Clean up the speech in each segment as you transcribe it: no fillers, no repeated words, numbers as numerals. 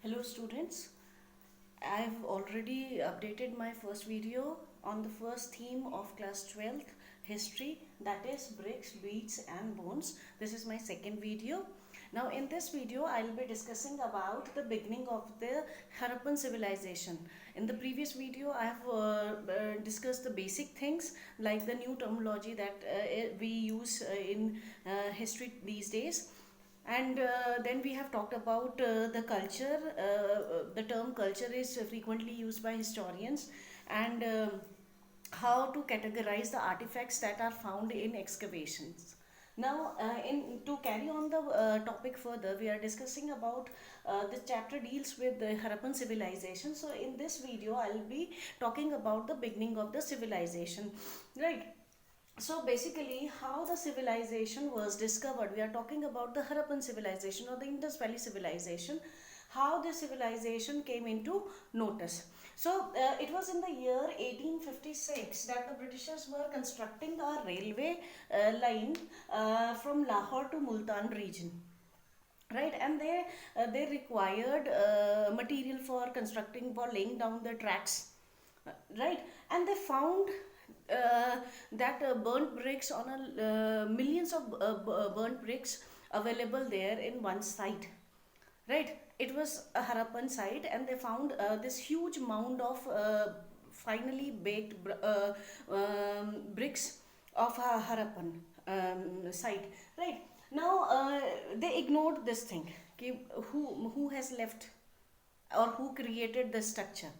Hello students, I've already updated my first video on the first theme of class 12th history, that is bricks, beads and bones. This is my second video. Now in this video I'll be discussing about the beginning of the Harappan civilization. In the previous video I have discussed the basic things like the new terminology that we use in history these days, and then we have talked about the culture. The term culture is frequently used by historians, and how to categorize the artifacts that are found in excavations. Now, to carry on the topic further, we are discussing about the chapter deals with the Harappan civilization. So, in this video, I'll be talking about the beginning of the civilization, right? So basically, how the civilization was discovered. We are talking about the Harappan civilization or the Indus Valley civilization. How the civilization came into notice. So it was in the year 1856 that the Britishers were constructing a railway line from Lahore to Multan region, right? And they required material for constructing, for laying down the tracks, right? And they found that burnt bricks on a millions of burnt bricks available there in one site, right? It was a Harappan site, and they found this huge mound of finally baked bricks of a Harappan site, right? Now they ignored this thing, कि who has left or who created the structure.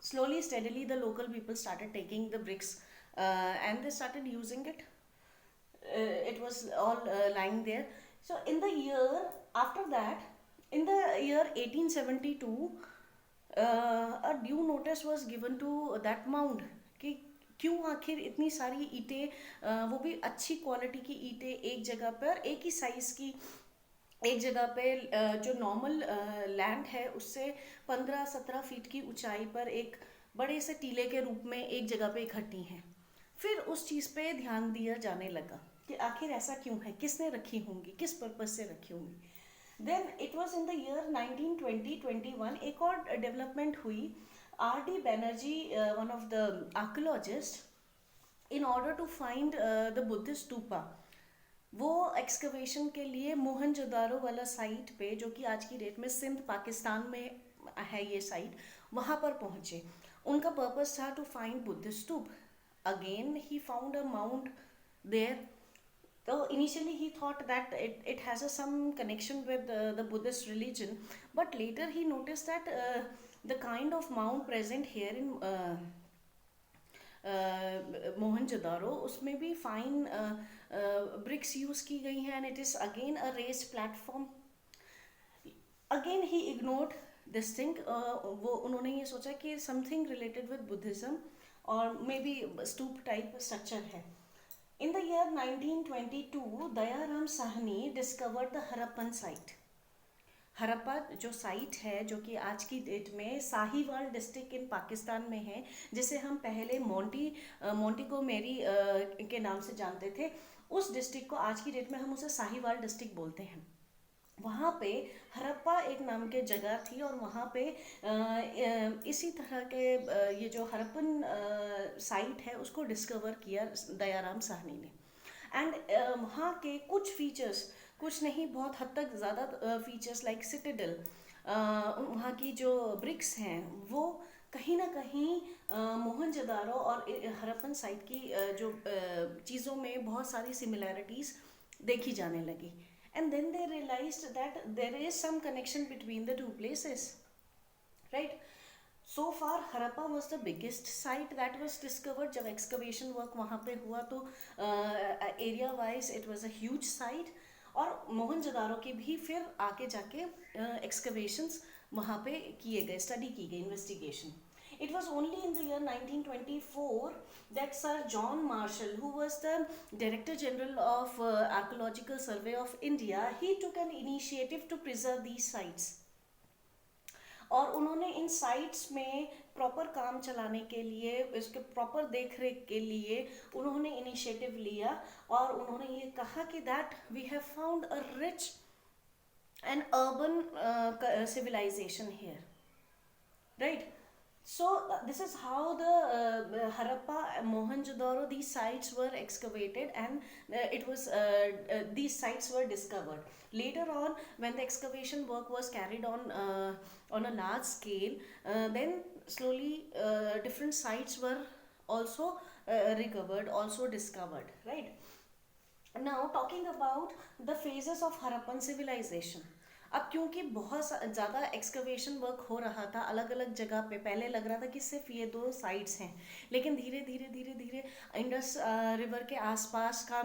Slowly, steadily, the local people started taking the bricks and they started using it. It was all lying there. So, in the year after that, in the year 1872, a due notice was given to that mound कि क्यों आखिर इतनी सारी ईंटें, वो भी अच्छी quality की ईंटें एक जगह पर एक ही साइज की, एक जगह पे जो नॉर्मल लैंड है उससे 15-17 फीट की ऊंचाई पर एक बड़े से टीले के रूप में एक जगह पे इकट्ठी हैं। फिर उस चीज़ पे ध्यान दिया जाने लगा कि आखिर ऐसा क्यों है, किसने रखी होंगी, किस पर्पज से रखी होंगी। Then it was in the year 1920-21 एक और डेवलपमेंट हुई। R D Banerjee, one of the archaeologist, in order to find the Buddhist stupa, वो एक्सकवेशन के लिए मोहनजोदारो वाला साइट पे, जो कि आज की डेट में सिंध पाकिस्तान में है ये साइट, वहाँ पर पहुँचे। उनका पर्पस था to find Buddhist stupa. Again he found a mount there. So initially he thought that it has some connection with the Buddhist religion, but later he noticed that the kind of mound present here in Mohenjodaro, उसमें भी fine BRICS use की गई हैं, and it is again a raised platform. Again he ignored this thing. वो उन्होंने ये सोचा कि समथिंग रिलेटेड विद बुद्धिज्म और may be stupa type structure है. In the year 1922, Dayaram Sahni discovered the Harappan site. Harappa जो साइट है, जो कि आज की डेट में साहिवाल डिस्ट्रिक्ट इन पाकिस्तान में है, जिसे हम पहले मोंटीगोमेरी के नाम से जानते थे, उस डिस्ट्रिक्ट को आज की डेट में हम उसे साहिवाल डिस्ट्रिक्ट बोलते हैं. वहाँ पे हरप्पा एक नाम के जगह थी, और वहाँ पे इसी तरह के ये जो हरप्पन साइट है उसको डिस्कवर किया दयाराम साहनी ने. एंड वहाँ के कुछ फीचर्स, कुछ नहीं बहुत हद तक ज़्यादा फीचर्स लाइक सिटाडेल, वहाँ की जो ब्रिक्स हैं वो कहीं ना कहीं मोहनजोदारो और हरप्पन साइट की जो चीज़ों में बहुत सारी सिमिलैरिटीज़ देखी जाने लगी. And then they realized that there is some connection between the two places, right? So far Harappa was the biggest site that was discovered. जब excavation work वहाँ पे हुआ तो area wise it was a huge site, और मोहनजोदारो की भी फिर आगे जाके excavations वहाँ पे किए गए, study की गई, investigation. It was only in the year 1924 that Sir John Marshall, who was the Director General of Archaeological Survey of India, he took an initiative to preserve these sites. और उन्होंने इन sites में proper काम चलाने के लिए, इसके proper देख रेख के लिए उन्होंने इनिशिएटिव लिया, और उन्होंने ये कहा कि that we have found a rich an urban civilization here, right? So this is how the Harappa and Mohenjo-daro, these sites were excavated, and these sites were discovered. Later on, when the excavation work was carried on a large scale, then slowly different sites were also recovered, also discovered, right? Now talking about the phases of Harappan civilization. अब क्योंकि बहुत ज़्यादा excavation work हो रहा था अलग अलग जगह पे, पहले लग रहा था कि सिर्फ ये दो साइट्स हैं, लेकिन धीरे धीरे धीरे धीरे इंडस रिवर के आसपास का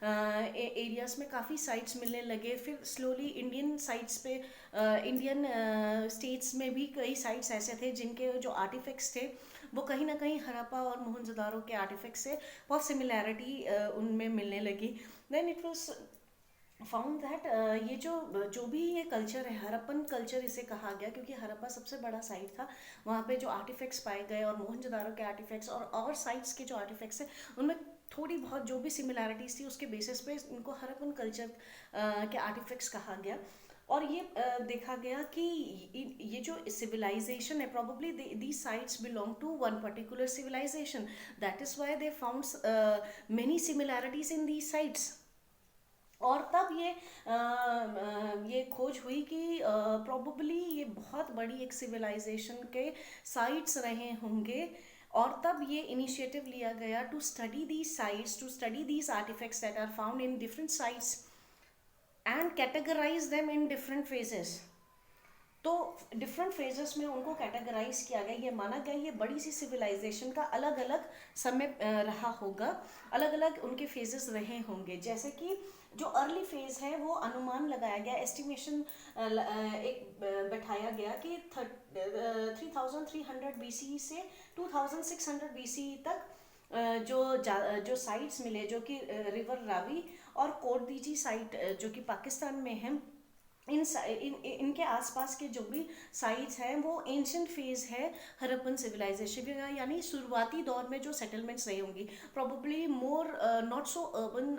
एरियाज में काफ़ी साइट्स मिलने लगे। फिर स्लोली इंडियन साइट्स पे, इंडियन स्टेट्स में भी कई साइट्स ऐसे थे जिनके जो आर्टिफैक्ट्स थे वो कहीं ना कहीं हड़प्पा और मोहनजोदारो के आर्टिफैक्ट से बहुत सिमिलैरिटी उनमें मिलने लगी। Then it was found that ये जो भी ये कल्चर है, हड़प्पन कल्चर इसे कहा गया क्योंकि हड़प्पा सबसे बड़ा साइट था। वहाँ पे जो आर्टिफैक्ट्स पाए गए और मोहनजोदारो के आर्टिफैक्ट्स और साइट्स के जो आर्टिफैक्ट्स हैं उनमें थोड़ी बहुत जो भी सिमिलैरिटीज थी उसके बेसिस पे इनको हड़प्पन कल्चर के आर्टिफैक्ट्स कहा गया। और ये देखा गया कि ये जो सिविलाइजेशन है, probably these sites belong to one particular civilization. That is why they found many similarities in these sites. और तब ये खोज हुई कि प्रॉबली ये बहुत बड़ी एक सिविलाइजेशन के साइट्स रहे होंगे। और तब ये इनिशिएटिव लिया गया to study these sites, to study these artifacts that are found in different sites and categorize them in different phases. तो डिफरेंट फेजेस में उनको कैटेगराइज किया गया। ये माना गया ये बड़ी सी सिविलाइजेशन का अलग अलग समय रहा होगा, अलग अलग उनके फेजेस रहे होंगे। जैसे कि जो अर्ली फेज है वो अनुमान लगाया गया, एस्टिमेशन एक बैठाया गया कि 3300 BCE से 2600 BCE तक जो साइट्स मिले, जो कि रिवर रावी और कोटदीजी साइट जो कि पाकिस्तान में है, इनके आसपास के जो भी साइट्स हैं वो एंशियंट फेज है हड़प्पन सिविलाइजेशन का, यानी शुरुआती दौर में जो सेटलमेंट्स रही होंगी। Probably more not so urban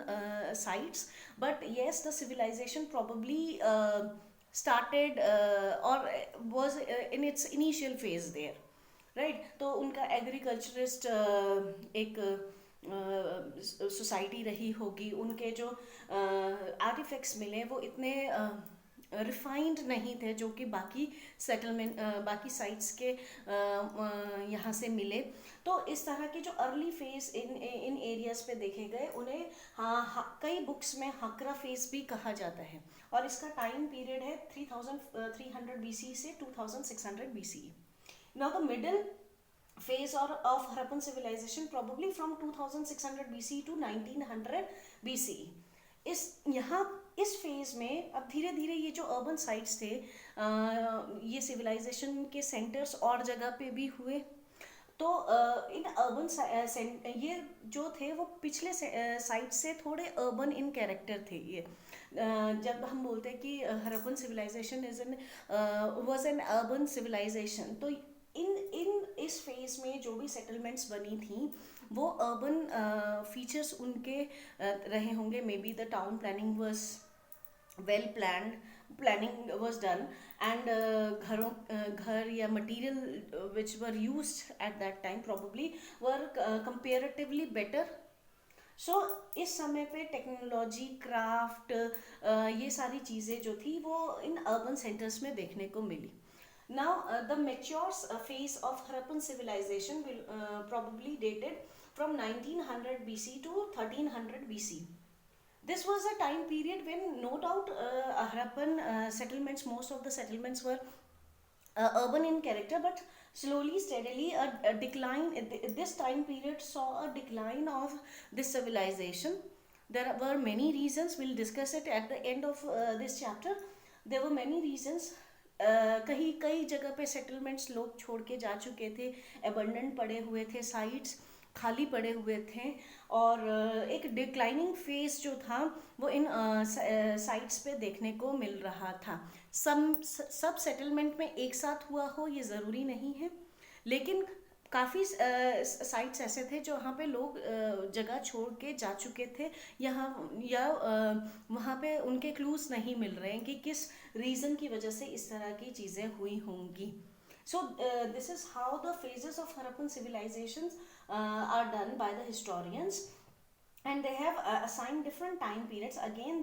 sites, but yes the civilization probably started or was in its initial phase there, right? तो उनका एग्रीकल्चरिस्ट एक सोसाइटी रही होगी। उनके जो आर्टिफैक्ट्स मिले वो इतने रिफाइंड नहीं थे जो कि बाकी सेटलमेंट बाकी साइट्स के यहाँ से मिले। तो इस तरह के जो अर्ली फेज इन एरियाज पे देखे गए उन्हें कई बुक्स में हकरा फेज भी कहा जाता है। और इसका टाइम पीरियड है 3300 BC से 2600 BCE। Now the middle phase of Harappan civilization probably from 2600 BCE to 1900 BCE। इस फेज में अब धीरे धीरे ये जो अर्बन साइट्स थे, ये सिविलाइजेशन के सेंटर्स और जगह पे भी हुए। तो इन अर्बन ये जो थे वो पिछले साइट से थोड़े अर्बन इन कैरेक्टर थे। ये जब हम बोलते हैं कि Harappan civilization was an urban civilization, तो इस फेज में जो भी सेटलमेंट्स बनी थी वो अर्बन फीचर्स उनके रहे होंगे। May be the town planning was well planned, planning was done, and घर या material which were used at that time probably were comparatively better. So इस समय पे टेक्नोलॉजी, क्राफ्ट, ये सारी चीज़ें जो थी वो इन अर्बन सेंटर्स में देखने को मिली। Now the mature phase of Harappan civilization will probably dated from 1900 BC to 1300 BC. This was a time period when no doubt Harappan settlements, most of the settlements were urban in character, but slowly, steadily a decline. This time period saw a decline of this civilization. There were many reasons. We'll discuss it at the end of this chapter. There were many reasons. कई जगह पे settlements लोग छोड़ के जा चुके थे, abundant पड़े हुए थे, साइट्स खाली पड़े हुए थे, और एक डिक्लाइनिंग फेज जो था वो इन साइट्स पे देखने को मिल रहा था। सब सेटलमेंट में एक साथ हुआ हो ये ज़रूरी नहीं है, लेकिन काफ़ी साइट्स ऐसे थे जहाँ पे लोग जगह छोड़ के जा चुके थे, यहाँ या वहाँ पे उनके क्लूज नहीं मिल रहे हैं कि किस रीज़न की वजह से इस तरह की चीज़ें हुई होंगी. So this is how the phases of Harappan civilizations are done by the historians, and they have assigned different time periods. Again,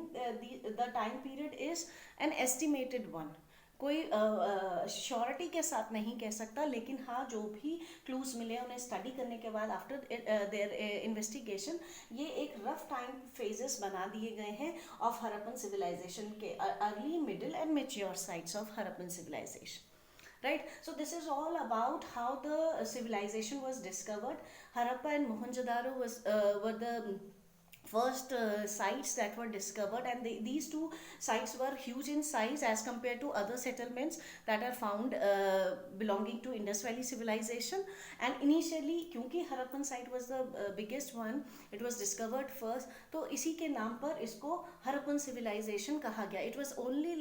the time period is an estimated one. कोई श्योरिटी के साथ नहीं कह सकता, लेकिन हाँ जो भी क्लूज मिले उन्हें स्टडी करने के बाद आफ्टर देयर इन्वेस्टिगेशन ये एक रफ टाइम फेजेस बना दिए गए हैं ऑफ हरप्पन सिविलाइजेशन के early, middle and mature sites of Harappan civilization. Right, so this is all about how the civilization was discovered. Harappa and Mohenjo-daro were the first sites that were discovered, and these two sites were huge in size as compared to other settlements that are found belonging to Indus Valley civilization. And initially क्योंकि Harappan site was the biggest one, it was discovered first, तो इसी के नाम पर इसको Harappan civilization कहा गया. It was only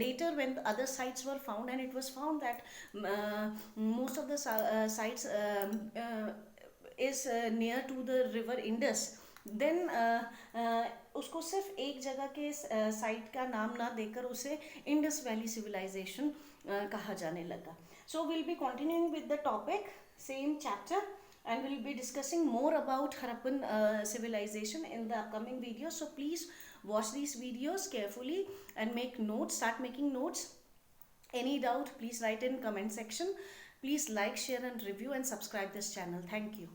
later when the other sites were found, and it was found that most of the sites is near to the river Indus. Then उसको सिर्फ एक जगह के साइट का नाम ना देकर उसे इंडस वैली सिविलाइजेशन कहा जाने लगा. So will be continuing with the topic, same chapter, and we'll be discussing more about Harappan civilization in the upcoming videos. So please watch these videos carefully and make notes, start making notes. Any doubt, please write in comment section. Please like, share and review and subscribe this channel. Thank you.